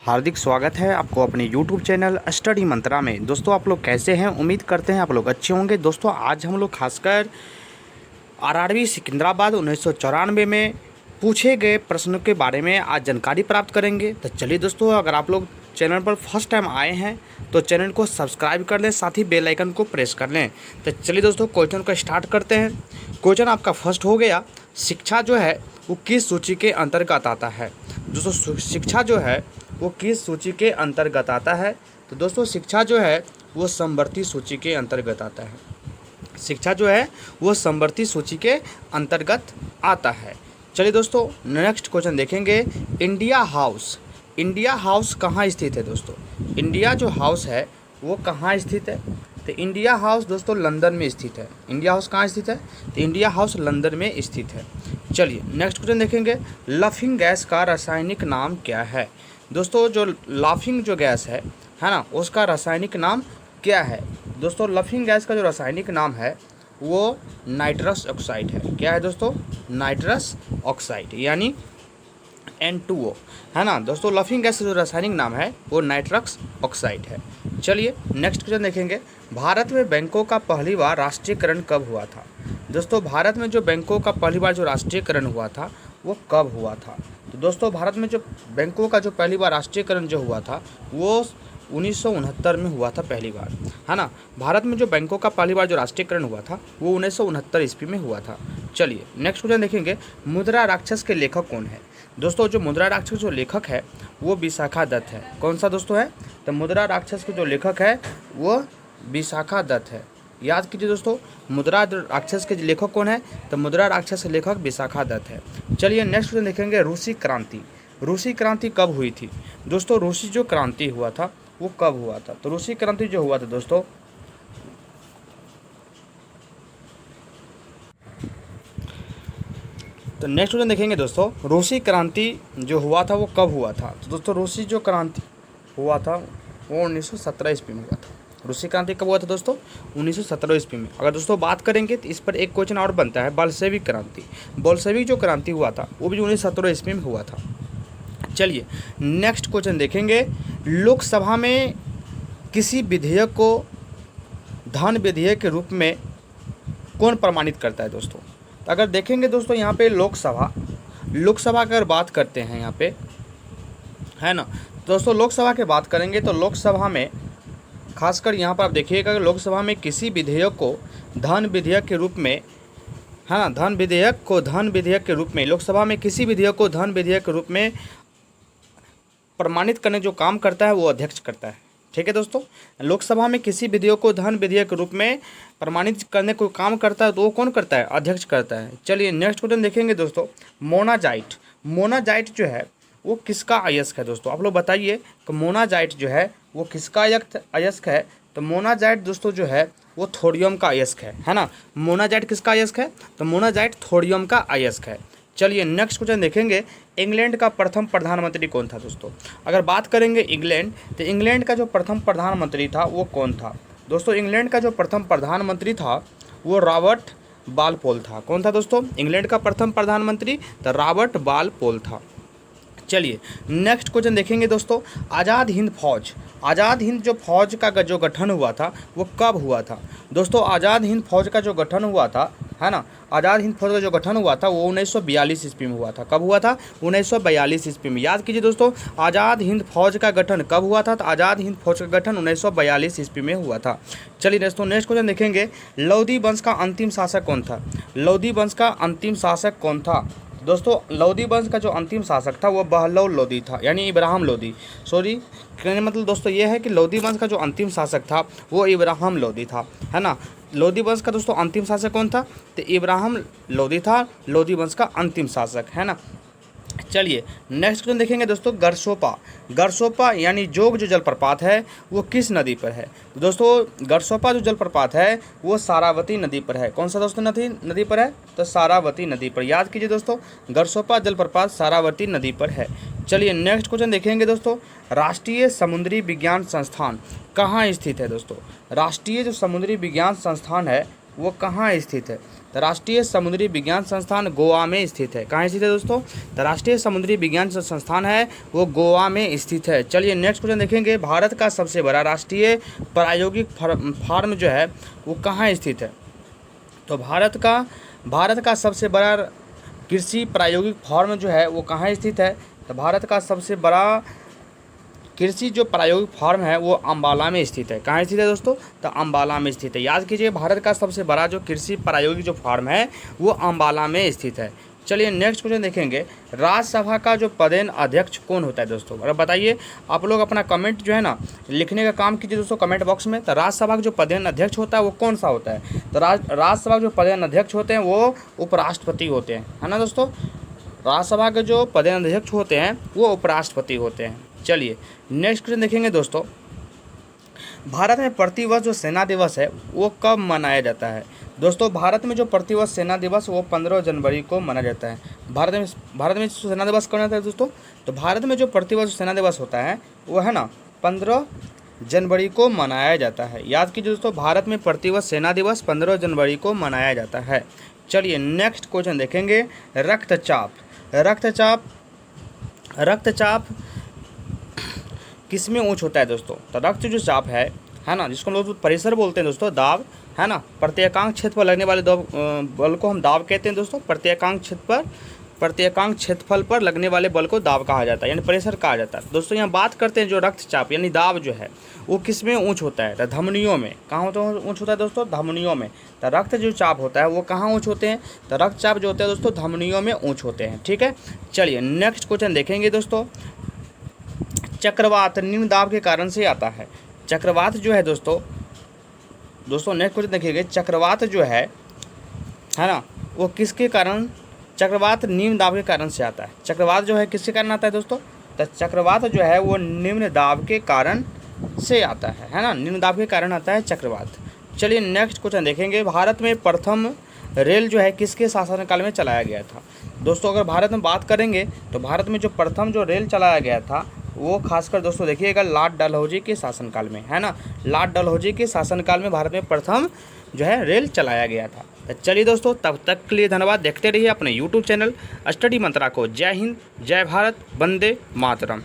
हार्दिक स्वागत है आपको अपने YouTube चैनल स्टडी मंत्रा में। दोस्तों आप लोग कैसे हैं? उम्मीद करते हैं आप लोग अच्छे होंगे। दोस्तों आज हम लोग खासकर आरआरबी सिकंदराबाद 1994 में पूछे गए प्रश्नों के बारे में आज जानकारी प्राप्त करेंगे। तो चलिए दोस्तों, अगर आप लोग चैनल पर फर्स्ट टाइम आए हैं तो चैनल को सब्सक्राइब कर लें, साथ ही बेल आइकन को प्रेस कर लें। तो चलिए दोस्तों, क्वेश्चन को स्टार्ट करते हैं। क्वेश्चन आपका फर्स्ट हो गया, शिक्षा जो है वो किस सूची के अंतर्गत आता है? दोस्तों शिक्षा जो है वो किस सूची के अंतर्गत आता है? तो दोस्तों शिक्षा जो है वो समवर्ती सूची के अंतर्गत आता है। शिक्षा जो है वो समवर्ती सूची के अंतर्गत आता है। चलिए दोस्तों नेक्स्ट क्वेश्चन देखेंगे। इंडिया हाउस कहाँ स्थित है? दोस्तों इंडिया जो हाउस है वो कहाँ स्थित है? तो इंडिया हाउस दोस्तों लंदन में स्थित है। इंडिया हाउस कहाँ स्थित है? तो इंडिया हाउस लंदन में स्थित है। चलिए नेक्स्ट क्वेश्चन देखेंगे। लाफिंग गैस का रासायनिक नाम क्या है? दोस्तों जो लाफिंग जो गैस है ना, उसका रासायनिक नाम क्या है? दोस्तों लाफिंग गैस का जो रासायनिक नाम है वो नाइट्रस ऑक्साइड है। क्या है दोस्तों? नाइट्रस ऑक्साइड यानी N2O है ना। दोस्तों लाफिंग गैस का जो रासायनिक नाम है वो नाइट्रस ऑक्साइड है। चलिए नेक्स्ट क्वेश्चन देखेंगे। भारत में बैंकों का पहली बार राष्ट्रीयकरण कब हुआ था? दोस्तों भारत में जो बैंकों का पहली बार जो राष्ट्रीयकरण हुआ था वो कब हुआ था? तो दोस्तों भारत में जो बैंकों का जो पहली बार राष्ट्रीयकरण जो हुआ था वो 1969 में हुआ था पहली बार, है ना। भारत में जो बैंकों का पहली बार जो राष्ट्रीयकरण हुआ था वो 1969 ईस्वी में हुआ था। चलिए नेक्स्ट क्वेश्चन देखेंगे। मुद्रा राक्षस के लेखक कौन है? दोस्तों जो मुद्रा राक्षस जो लेखक है वो विशाखा दत्त है। कौन सा दोस्तों है? तो मुद्रा राक्षस के जो लेखक है वो विशाखा दत्त है। याद कीजिए दोस्तों, मुद्रा राक्षस के लेखक कौन है? तो मुद्रा राक्षस के लेखक विशाखा दत्त है। चलिए नेक्स्ट क्वेश्चन देखेंगे। रूसी क्रांति कब हुई थी? दोस्तों रूसी जो क्रांति हुआ था वो कब हुआ था? तो रूसी क्रांति जो हुआ था दोस्तों तो नेक्स्ट क्वेश्चन देखेंगे दोस्तों। रूसी क्रांति जो हुआ था वो कब हुआ था? तो दोस्तों रूसी जो क्रांति हुआ था वो 1917 ईस्वी में हुआ था। रूसी क्रांति कब हुआ था दोस्तों? 1917 ईस्वी में। अगर दोस्तों बात करेंगे तो इस पर एक क्वेश्चन और बनता है, बोल्शेविक क्रांति। बोल्शेविक जो क्रांति हुआ था वो भी 1917 ईस्वी में हुआ था। चलिए नेक्स्ट क्वेश्चन देखेंगे। लोकसभा में किसी विधेयक को धन विधेयक के रूप में कौन प्रमाणित करता है? दोस्तों अगर देखेंगे दोस्तों यहाँ पे लोकसभा की अगर बात करते हैं यहाँ पे, है ना। दोस्तों लोकसभा की बात करेंगे तो लोकसभा में खासकर यहाँ पर आप देखिएगा कि लोकसभा में किसी विधेयक को धन विधेयक के रूप में, है ना, धन विधेयक के रूप में लोकसभा में किसी विधेयक को धन विधेयक के रूप में प्रमाणित करने जो काम करता है वो अध्यक्ष करता है। ठीक है दोस्तों, लोकसभा में किसी विधेयक को धन विधेयक के रूप में प्रमाणित करने को काम करता है तो वो कौन करता है? अध्यक्ष करता है। चलिए नेक्स्ट क्वेश्चन देखेंगे दोस्तों। मोनाजाइट जो है वो किसका अयस्क है? दोस्तों आप लोग बताइए कि मोनाजाइट जो है वो किसका अयस्क है? तो मोनाजाइट दोस्तों जो है वो थोरियम का अयस्क है ना। मोनाजाइट किसका अयस्क है? तो मोनाजाइट थोरियम का अयस्क है। चलिए नेक्स्ट क्वेश्चन देखेंगे। इंग्लैंड का प्रथम प्रधानमंत्री कौन था? दोस्तों अगर बात करेंगे इंग्लैंड, तो इंग्लैंड का जो प्रथम प्रधानमंत्री था वो कौन था? दोस्तों इंग्लैंड का जो प्रथम प्रधानमंत्री था वो रॉबर्ट बालपोल था। कौन था दोस्तों? इंग्लैंड का प्रथम प्रधानमंत्री तो रॉबर्ट बालपोल था। चलिए नेक्स्ट क्वेश्चन देखेंगे दोस्तों। आज़ाद हिंद जो फौज का जो गठन हुआ था वो कब हुआ था? दोस्तों आज़ाद हिंद फौज का जो गठन हुआ था, है ना, आज़ाद हिंद फौज का जो गठन हुआ था वो 1942 ईस्वी में हुआ था। कब हुआ था? 1942 ईस्वी में। याद कीजिए दोस्तों, आज़ाद हिंद फौज का गठन कब हुआ था? तो आज़ाद हिंद फौज का गठन 1942 ईस्वी में हुआ था। चलिए दोस्तों नेक्स्ट क्वेश्चन देखेंगे। लोधी वंश का अंतिम शासक कौन था? लोधी वंश का अंतिम शासक कौन था? दोस्तों लोधी वंश का जो अंतिम शासक था वो बहलोल लोधी था, यानी इब्राहिम लोधी। कहने मतलब दोस्तों ये है कि लोधी वंश का जो अंतिम शासक था वो इब्राहिम लोधी था, है ना। लोधी वंश का दोस्तों अंतिम शासक कौन था? तो इब्राहिम लोधी था लोधी वंश का अंतिम शासक, है ना। चलिए नेक्स्ट क्वेश्चन देखेंगे दोस्तों। गरसोपा यानी जोग जो जलप्रपात है वो किस नदी पर है? दोस्तों गरसोपा जो जलप्रपात है वो सारावती नदी पर है। कौन सा दोस्तों नदी पर है? तो सारावती नदी पर। याद कीजिए दोस्तों, गरसोपा जलप्रपात सारावती नदी पर है। चलिए नेक्स्ट क्वेश्चन देखेंगे दोस्तों। राष्ट्रीय समुद्री विज्ञान संस्थान कहाँ स्थित है? दोस्तों राष्ट्रीय जो समुद्री विज्ञान संस्थान है वो कहाँ स्थित है? तो राष्ट्रीय समुद्री विज्ञान संस्थान गोवा में स्थित है। कहाँ स्थित है दोस्तों? तो राष्ट्रीय समुद्री विज्ञान संस्थान है वो गोवा में स्थित है। चलिए नेक्स्ट क्वेश्चन देखेंगे, भारत का सबसे बड़ा राष्ट्रीय प्रायोगिक फार्म जो है वो कहाँ स्थित है? तो भारत का सबसे बड़ा कृषि प्रायोगिक फार्म जो है वो कहाँ स्थित है? तो भारत का सबसे बड़ा कृषि जो प्रायोगिक फार्म है वो अम्बाला में स्थित है। कहाँ स्थित है दोस्तों? तो अम्बाला में स्थित है। याद कीजिए, भारत का सबसे बड़ा जो कृषि प्रायोगिक जो फार्म है वो अम्बाला में स्थित है। चलिए नेक्स्ट क्वेश्चन देखेंगे, राज्यसभा का जो पदेन अध्यक्ष कौन होता है दोस्तों? और बताइए, आप लोग अपना कमेंट जो है ना लिखने का काम कीजिए दोस्तों कमेंट बॉक्स में। तो राज्यसभा का जो पदेन अध्यक्ष होता है वो कौन सा होता है? तो राज्यसभा के जो पदेन अध्यक्ष होते हैं वो उपराष्ट्रपति होते हैं, है ना दोस्तों। राज्यसभा के जो पदेन अध्यक्ष होते हैं वो उपराष्ट्रपति होते हैं। चलिए नेक्स्ट क्वेश्चन देखेंगे दोस्तों, भारत में प्रतिवर्ष जो सेना दिवस है वो कब मनाया जाता है? दोस्तों भारत में जो प्रतिवर्ष सेना दिवस वो 15 जनवरी को मनाया जाता है। भारत में सेना दिवस कौन होता है दोस्तों? तो भारत में जो प्रतिवर्ष सेना दिवस होता है वो है ना 15 जनवरी को मनाया जाता है। याद कीजिए दोस्तों, भारत में प्रतिवर्ष सेना दिवस 15 जनवरी को मनाया जाता है। चलिए नेक्स्ट क्वेश्चन देखेंगे, रक्तचाप किस में ऊँच होता है दोस्तों? तो रक्त जो चाप है ना, जिसको हम लोग प्रेशर बोलते हैं दोस्तों, दाब है ना, प्रत्येकांक क्षेत्र पर लगने वाले बल को हम दाब कहते हैं दोस्तों। प्रत्येकांक क्षेत्रफल पर लगने वाले बल को दाब कहा जाता है, यानी प्रेशर कहा जाता है। दोस्तों यहाँ बात करते हैं जो रक्तचाप यानी दाब जो है वो किस में ऊँच होता है? तो धमनियों में। कहाँ ऊँच होता है दोस्तों? धमनियों में। तो रक्त जो चाप होता है वो कहाँ ऊँच होते हैं? तो रक्तचाप जो होते हैं दोस्तों धमनियों में ऊँच होते हैं। ठीक है, चलिए नेक्स्ट क्वेश्चन देखेंगे दोस्तों, चक्रवात निम्न दाब के कारण से आता है। चक्रवात जो है दोस्तों नेक्स्ट क्वेश्चन देखिएगा, चक्रवात जो है ना वो किसके कारण? चक्रवात निम्न दाब के कारण से आता है। चक्रवात जो है किसके कारण आता है दोस्तों? तो चक्रवात जो है वो निम्न दाब के कारण से आता है ना, निम्न दाब के कारण आता है चक्रवात। चलिए नेक्स्ट क्वेश्चन देखेंगे, भारत में प्रथम रेल जो है किसके शासनकाल में चलाया गया था? दोस्तों अगर भारत में बात करेंगे तो भारत में जो प्रथम जो रेल चलाया गया था वो खासकर दोस्तों देखिएगा लॉर्ड डलहौजी के शासनकाल में, है ना। लॉर्ड डलहौजी के शासनकाल में भारत में प्रथम जो है रेल चलाया गया था। तो चलिए दोस्तों, तब तक के लिए धन्यवाद। देखते रहिए अपने यूट्यूब चैनल स्टडी मंत्रा को। जय हिंद, जय भारत, वंदे मातरम।